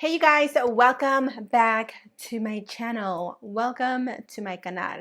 Hey you guys, welcome back to my channel. Welcome to my canal.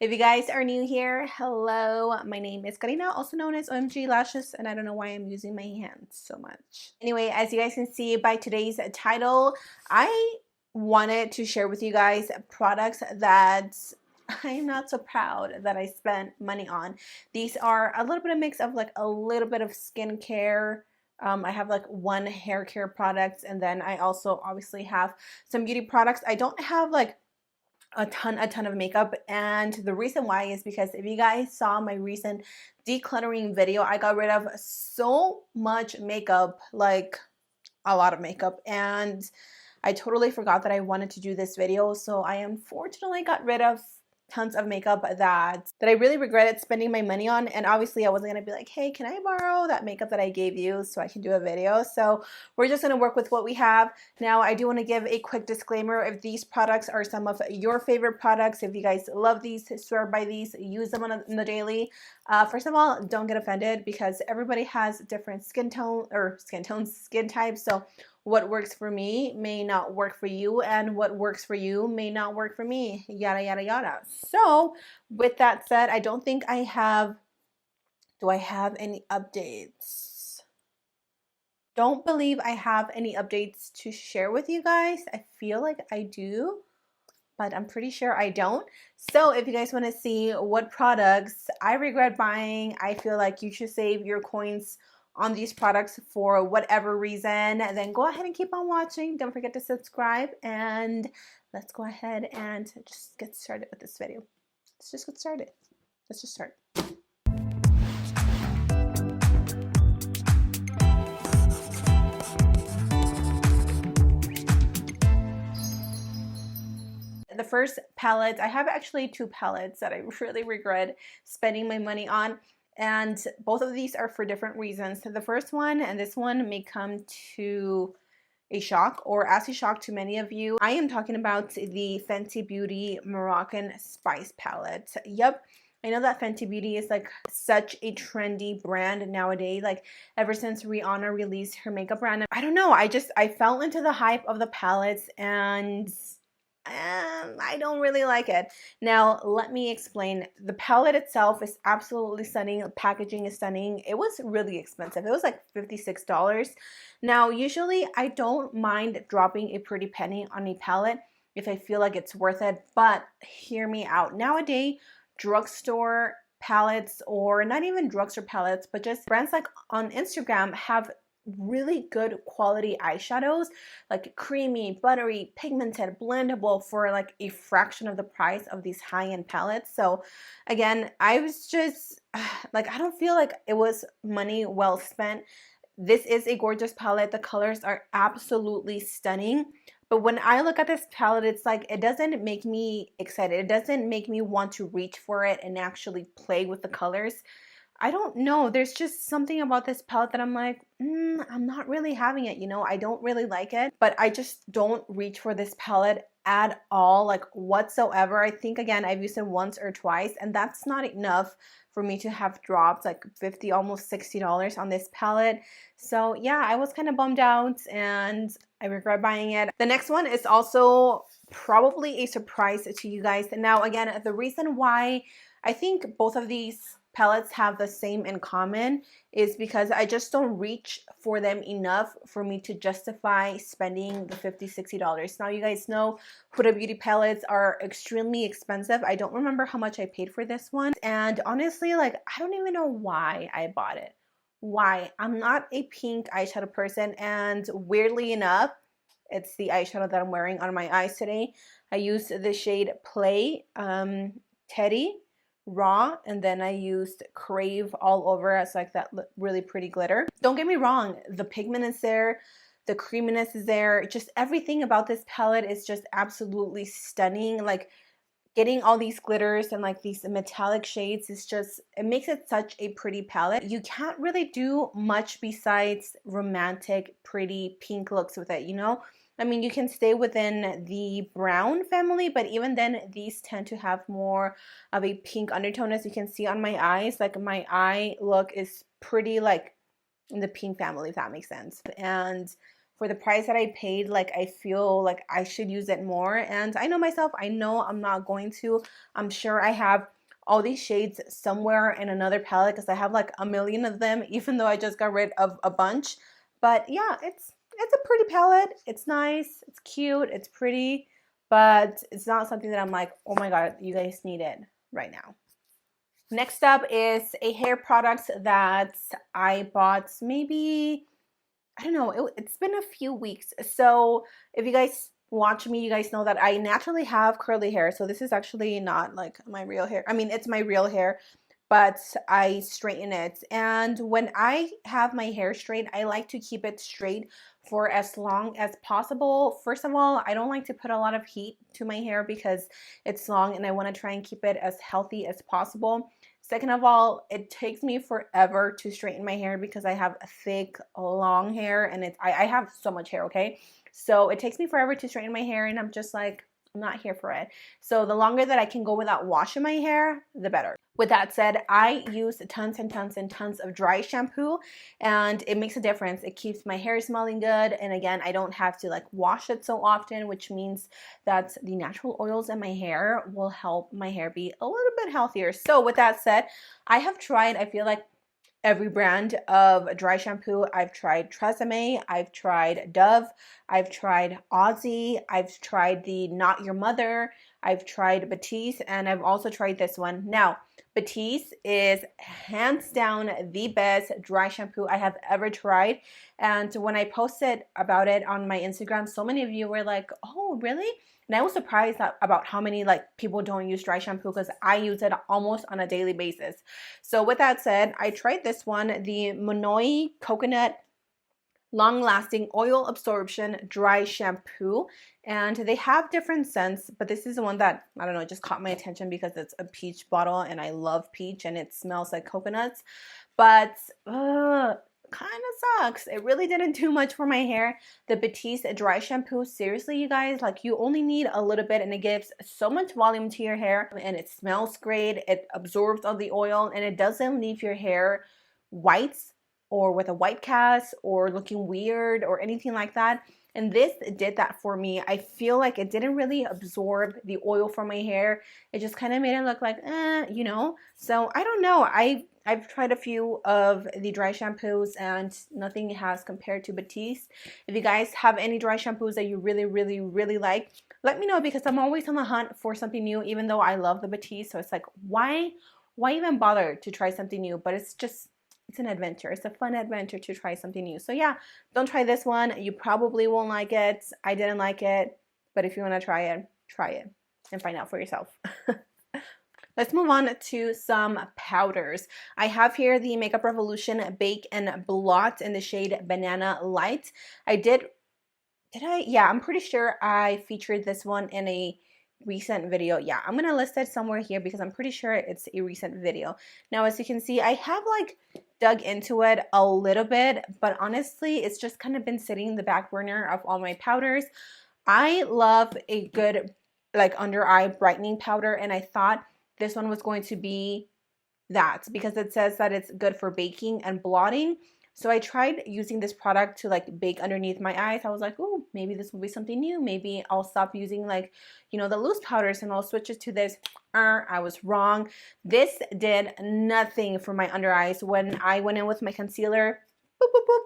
If you guys are new here, hello. My name is Karina, also known as OMG Lashes, and I don't know why I'm using my hands so much. Anyway, as you guys can see by today's title, I wanted to share with you guys products that I'm not so proud that I spent money on. These are a little bit of mix of like a little bit of skincare. I have like one hair care product, and then I also obviously have some beauty products. I don't have like a ton of makeup, and the reason why is because if you guys saw my recent decluttering video, I got rid of so much makeup, like a lot of makeup, and I totally forgot that I wanted to do this video. So I unfortunately got rid of tons of makeup that I really regretted spending my money on. And obviously I wasn't gonna be like, hey, can I borrow that makeup that I gave you so I can do a video? So we're just gonna work with what we have. Now I do want to give a quick disclaimer: if these products are some of your favorite products, if you guys love these, swear by these, use them on the daily, first of all, don't get offended because everybody has different skin types. So what works for me may not work for you, and what works for you may not work for me, yada yada yada. So with that said, I don't think I have, do I have any updates? Don't believe I have any updates to share with you guys. I feel like I do, but I'm pretty sure I don't. So if you guys want to see what products I regret buying, I feel like you should save your coins on these products for whatever reason, then go ahead and keep on watching. Don't forget to subscribe, and let's go ahead and just get started with this video. Let's just get started. Let's just start. The first palette, I have actually two palettes that I really regret spending my money on, and both of these are for different reasons. So the first one and this one may come to a shock, or as a shock to many of you. I am talking about the Fenty Beauty Moroccan Spice palette. Yep, I know that Fenty Beauty is like such a trendy brand nowadays, like ever since Rihanna released her makeup brand. I don't know, I fell into the hype of the palettes, and I don't really like it. Now, let me explain. The palette itself is absolutely stunning. The packaging is stunning. It was really expensive. It was like $56. Now, usually I don't mind dropping a pretty penny on a palette if I feel like it's worth it, but hear me out. Nowadays, drugstore palettes, or not even drugstore palettes, but just brands like on Instagram have really good quality eyeshadows, like creamy, buttery, pigmented, blendable, for like a fraction of the price of these high-end palettes. So again, I was just like, I don't feel like it was money well spent. This is a gorgeous palette. The colors are absolutely stunning. But when I look at this palette, it's like, it doesn't make me excited. It doesn't make me want to reach for it and actually play with the colors. I don't know. There's just something about this palette that I'm like, I'm not really having it, you know? I don't really like it, but I just don't reach for this palette at all, like whatsoever. I think, again, I've used it once or twice, and that's not enough for me to have dropped like $50, almost $60 on this palette. So yeah, I was kind of bummed out, and I regret buying it. The next one is also probably a surprise to you guys. Now, again, the reason why I think both of these palettes have the same in common is because I just don't reach for them enough for me to justify spending the $50, $60. Now, you guys know Huda Beauty palettes are extremely expensive. I don't remember how much I paid for this one, and honestly, like, I don't even know why I bought it. Why? I'm not a pink eyeshadow person, and weirdly enough, it's the eyeshadow that I'm wearing on my eyes today. I used the shade Play Teddy Raw, and then I used Crave all over as like that really pretty glitter. Don't get me wrong, the pigment is there, the creaminess is there, just everything about this palette is just absolutely stunning. Like, getting all these glitters and like these metallic shades is just, it makes it such a pretty palette. You can't really do much besides romantic, pretty pink looks with it, you know? I mean, you can stay within the brown family, but even then, these tend to have more of a pink undertone, as you can see on my eyes. Like, my eye look is pretty like in the pink family, if that makes sense. And for the price that I paid, like I feel like I should use it more. And I know myself, I know I'm not going to. I'm sure I have all these shades somewhere in another palette because I have like a million of them, even though I just got rid of a bunch. But yeah, it's a pretty palette. It's nice, it's cute, it's pretty, but it's not something that I'm like, oh my god, you guys need it right now. Next up is a hair product that I bought maybe, I don't know, it's been a few weeks. So if you guys watch me, you guys know that I naturally have curly hair. So this is actually not like my real hair. I mean, it's my real hair, but I straighten it. And when I have my hair straight, I like to keep it straight for as long as possible. First of all, I don't like to put a lot of heat to my hair because it's long and I want to try and keep it as healthy as possible. Second of all, it takes me forever to straighten my hair because I have thick, long hair, and I have so much hair, okay? So it takes me forever to straighten my hair, and I'm just like, I'm not here for it. So the longer that I can go without washing my hair, the better. With that said, I use tons and tons and tons of dry shampoo, and it makes a difference. It keeps my hair smelling good, and again, I don't have to like wash it so often, which means that the natural oils in my hair will help my hair be a little bit healthier. So with that said, I have tried, I feel like, every brand of dry shampoo. I've tried Tresemme, I've tried Dove, I've tried Aussie, I've tried the Not Your Mother, I've tried Batiste, and I've also tried this one. Now, Batiste is hands down the best dry shampoo I have ever tried. And when I posted about it on my Instagram, so many of you were like, oh, really? And I was surprised about how many like people don't use dry shampoo because I use it almost on a daily basis. So with that said, I tried this one, the Monoi Coconut Long-Lasting Oil Absorption Dry Shampoo. And they have different scents, but this is the one that, I don't know, just caught my attention because it's a peach bottle and I love peach and it smells like coconuts. But kind of sucks. It really didn't do much for my hair. The Batiste dry shampoo, seriously you guys, like you only need a little bit and it gives so much volume to your hair and it smells great. It absorbs all the oil and it doesn't leave your hair white or with a white cast or looking weird or anything like that. And this did that for me. I feel like it didn't really absorb the oil from my hair. It just kind of made it look like, you know. So I don't know. I've tried a few of the dry shampoos and nothing has compared to Batiste. If you guys have any dry shampoos that you really, really, really like, let me know because I'm always on the hunt for something new, even though I love the Batiste. So it's like, why even bother to try something new? But it's just, it's an adventure. It's a fun adventure to try something new. So yeah, don't try this one. You probably won't like it. I didn't like it. But if you want to try it and find out for yourself. Let's move on to some powders. I have here the Makeup Revolution Bake and Blot in the shade Banana Light. Did I? Yeah, I'm pretty sure I featured this one in a recent video. Yeah, I'm gonna list it somewhere here because I'm pretty sure it's a recent video. Now, as you can see, I have like dug into it a little bit, but honestly, it's just kind of been sitting in the back burner of all my powders. I love a good like under eye brightening powder, and I thought this one was going to be that because it says that it's good for baking and blotting. So I tried using this product to like bake underneath my eyes. I was like, oh, maybe this will be something new. Maybe I'll stop using like, you know, the loose powders and I'll switch it to this. I was wrong. This did nothing for my under eyes. When I went in with my concealer, boop, boop, boop,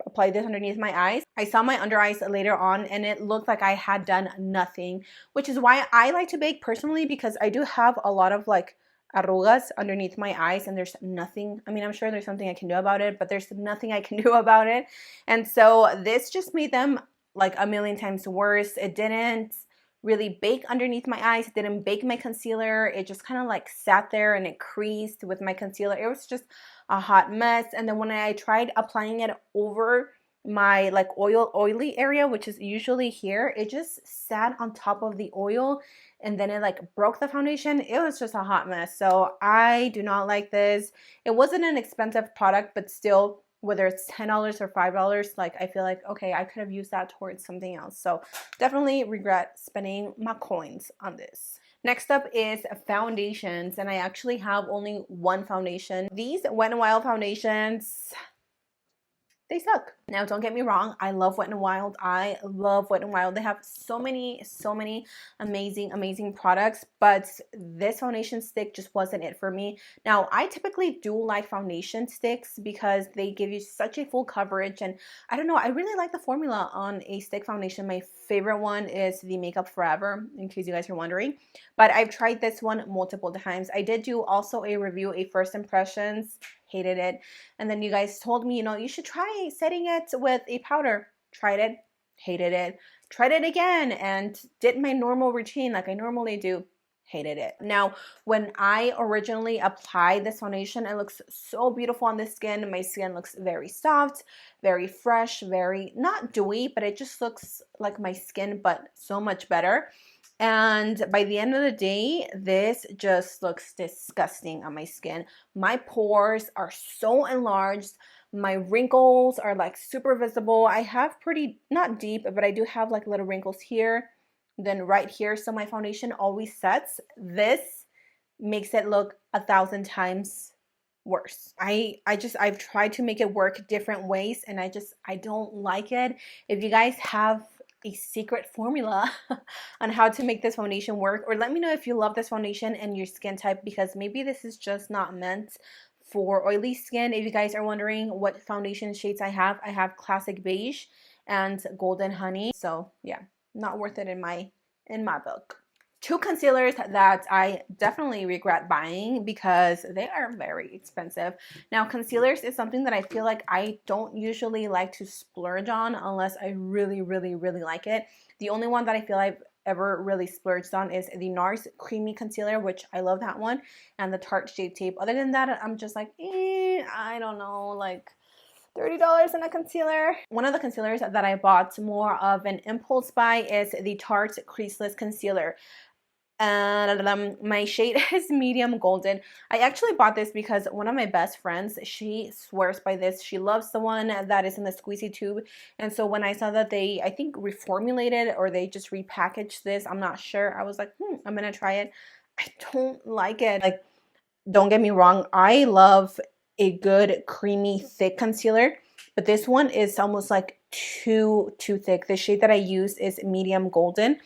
applied this underneath my eyes. I saw my under eyes later on and it looked like I had done nothing, which is why I like to bake personally because I do have a lot of like arrugas underneath my eyes and there's nothing, I mean, I'm sure there's something I can do about it, but there's nothing I can do about it. And so this just made them like a million times worse. It didn't really bake underneath my eyes. It didn't bake my concealer. It just kind of like sat there and it creased with my concealer. It was just a hot mess. And then when I tried applying it over my like oily area, which is usually here, it just sat on top of the oil and then it like broke the foundation. It was just a hot mess. So I do not like this. It wasn't an expensive product, but still, whether it's $10 or $5, like I feel like, okay, I could have used that towards something else. So definitely regret spending my coins on this. Next up is foundations, and I actually have only one foundation. These Wet n Wild foundations, they suck. Now, don't get me wrong, I love Wet n Wild. I love Wet n Wild. They have so many amazing products, but this foundation stick just wasn't it for me. Now, I typically do like foundation sticks because they give you such a full coverage, and I don't know, I really like the formula on a stick foundation. My favorite one is the Makeup Forever, in case you guys are wondering, but I've tried this one multiple times. I did do also a review, a first impressions, hated it. And then you guys told me, you know, you should try setting it with a powder. Tried it, hated it. Tried it again and did my normal routine like I normally do. Hated it. Now, when I originally applied this foundation, it looks so beautiful on the skin. My skin looks very soft, very fresh, very not dewy, but it just looks like my skin, but so much better. And by the end of the day, this just looks disgusting on my skin. My pores are so enlarged. My wrinkles are like super visible. I have pretty, not deep, but I do have like little wrinkles here, then right here. So my foundation always sets. This makes it look 1,000 times worse. I've tried to make it work different ways, and I don't like it. If you guys have a secret formula on how to make this foundation work, or let me know if you love this foundation and your skin type, because maybe this is just not meant for oily skin. If you guys are wondering what foundation shades I have Classic Beige and Golden Honey. So yeah, not worth it in my book. Two concealers that I definitely regret buying because they are very expensive. Now, concealers is something that I feel like I don't usually like to splurge on unless I really like it. The only one that I feel I've ever really splurged on is the NARS Creamy Concealer, which I love that one, and the Tarte Shape Tape. Other than that, I'm just like, I don't know, like $30 in a concealer. One of the concealers that I bought more of an impulse buy is the Tarte Creaseless Concealer. And my shade is medium golden. I actually bought this because one of my best friends, she swears by this. She loves the one that is in the squeezy tube. And so when I saw that they, I think, reformulated or they just repackaged this, I'm not sure, I was like, I'm gonna try it. I don't like it. Like, don't get me wrong, I love a good creamy thick concealer, but this one is almost like too thick. The shade that I use is medium golden.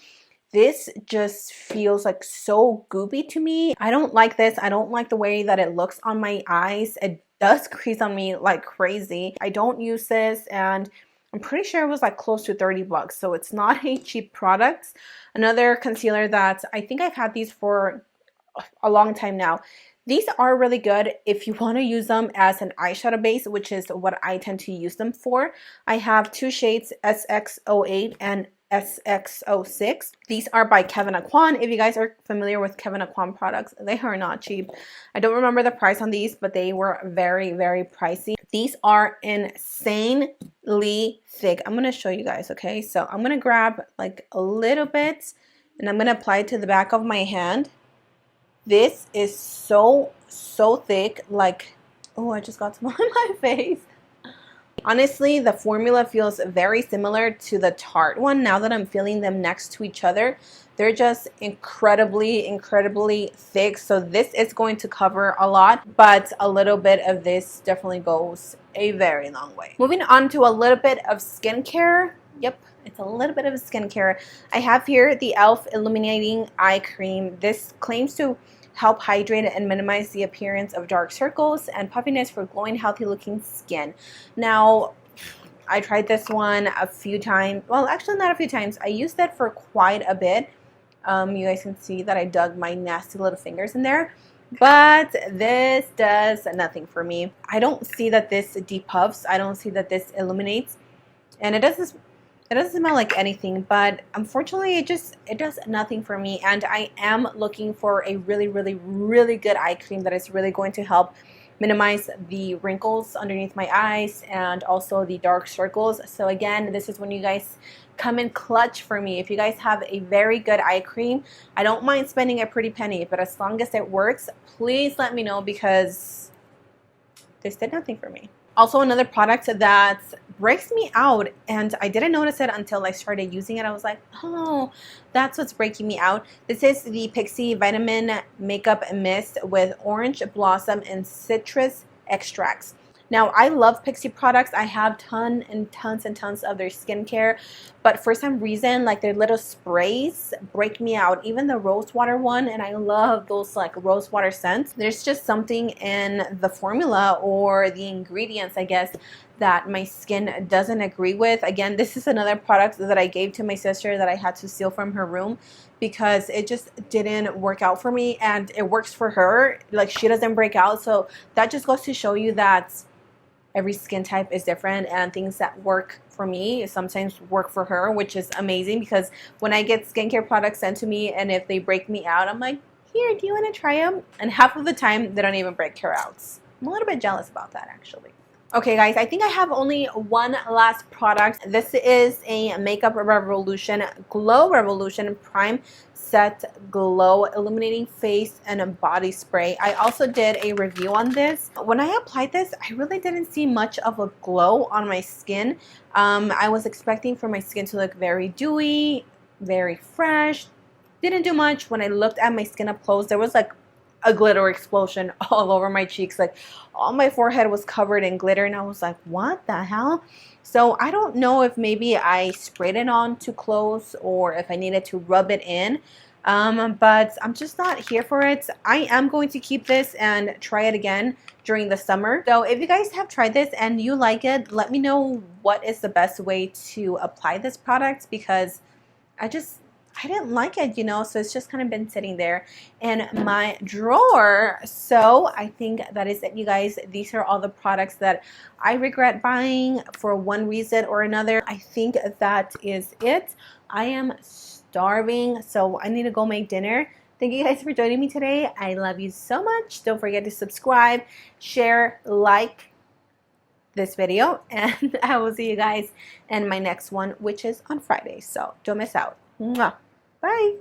This just feels like so goopy to me. I don't like this. I don't like the way that it looks on my eyes. It does crease on me like crazy. I don't use this, and I'm pretty sure it was like close to 30 bucks. So it's not a cheap product. Another concealer that I think I've had these for a long time now. These are really good if you want to use them as an eyeshadow base, which is what I tend to use them for. I have two shades, SX08 and SX06. These are by Kevyn Aucoin. If you guys are familiar with Kevyn Aucoin products, they are not cheap. I don't remember the price on these, but they were very pricey. These are insanely thick. I'm going to show you guys, okay? So I'm going to grab like a little bit and I'm going to apply it to the back of my hand. This is so thick, like, oh, I just got some on my face. Honestly, the formula feels very similar to the Tarte one. Now that I'm feeling them next to each other, they're just incredibly thick. So this is going to cover a lot, but a little bit of this definitely goes a very long way. Moving on to a little bit of skincare. Yep, it's a little bit of skincare. I have here the e.l.f. Illuminating Eye Cream. This claims to help hydrate and minimize the appearance of dark circles and puffiness for glowing, healthy looking skin. Now, I tried this one a few times. Well, actually not a few times. I used it for quite a bit. You guys can see that I dug my nasty little fingers in there. But this does nothing for me. I don't see that this depuffs. I don't see that this illuminates. And it doesn't smell like anything, but unfortunately it does nothing for me. And I am looking for a really good eye cream that is really going to help minimize the wrinkles underneath my eyes and also the dark circles. So again, this is when you guys come in clutch for me. If you guys have a very good eye cream, I don't mind spending a pretty penny, but as long as it works, please let me know, because this did nothing for me. Also, another product that breaks me out, and I didn't notice it until I started using it. I was like, oh, that's what's breaking me out. This is the Pixi Vitamin Makeup Mist with orange blossom and citrus extracts. Now, I love Pixi products. I have tons and tons of their skincare, but for some reason, like their little sprays break me out. Even the rose water one, and I love those like rose water scents. There's just something in the formula or the ingredients, I guess, that my skin doesn't agree with. Again, this is another product that I gave to my sister that I had to steal from her room because it just didn't work out for me, and it works for her. Like, she doesn't break out. So that just goes to show you that every skin type is different, and things that work for me sometimes work for her, which is amazing because when I get skincare products sent to me and if they break me out, I'm like, here, do you want to try them? And half of the time they don't even break her out. I'm a little bit jealous about that, actually. Okay guys, I think I have only one last product. This is a Makeup Revolution Glow Revolution Prime Set Glow Illuminating Face and Body Spray. I also did a review on this. When I applied this, I really didn't see much of a glow on my skin. I was expecting for my skin to look very dewy, very fresh. Didn't do much. When I looked at my skin up close, there was like a glitter explosion all over my cheeks. Like, all my forehead was covered in glitter, and I was like, what the hell? So I don't know if maybe I sprayed it on too close or if I needed to rub it in, but I'm just not here for it. I am going to keep this and try it again during the summer. So if you guys have tried this and you like it, let me know what is the best way to apply this product, because I didn't like it, you know, so it's just kind of been sitting there in my drawer. So I think that is it, you guys. These are all the products that I regret buying for one reason or another. I think that is it. I am starving, so I need to go make dinner. Thank you guys for joining me today. I love you so much. Don't forget to subscribe, share, like this video, and I will see you guys in my next one, which is on Friday. So don't miss out. Mwah. Bye.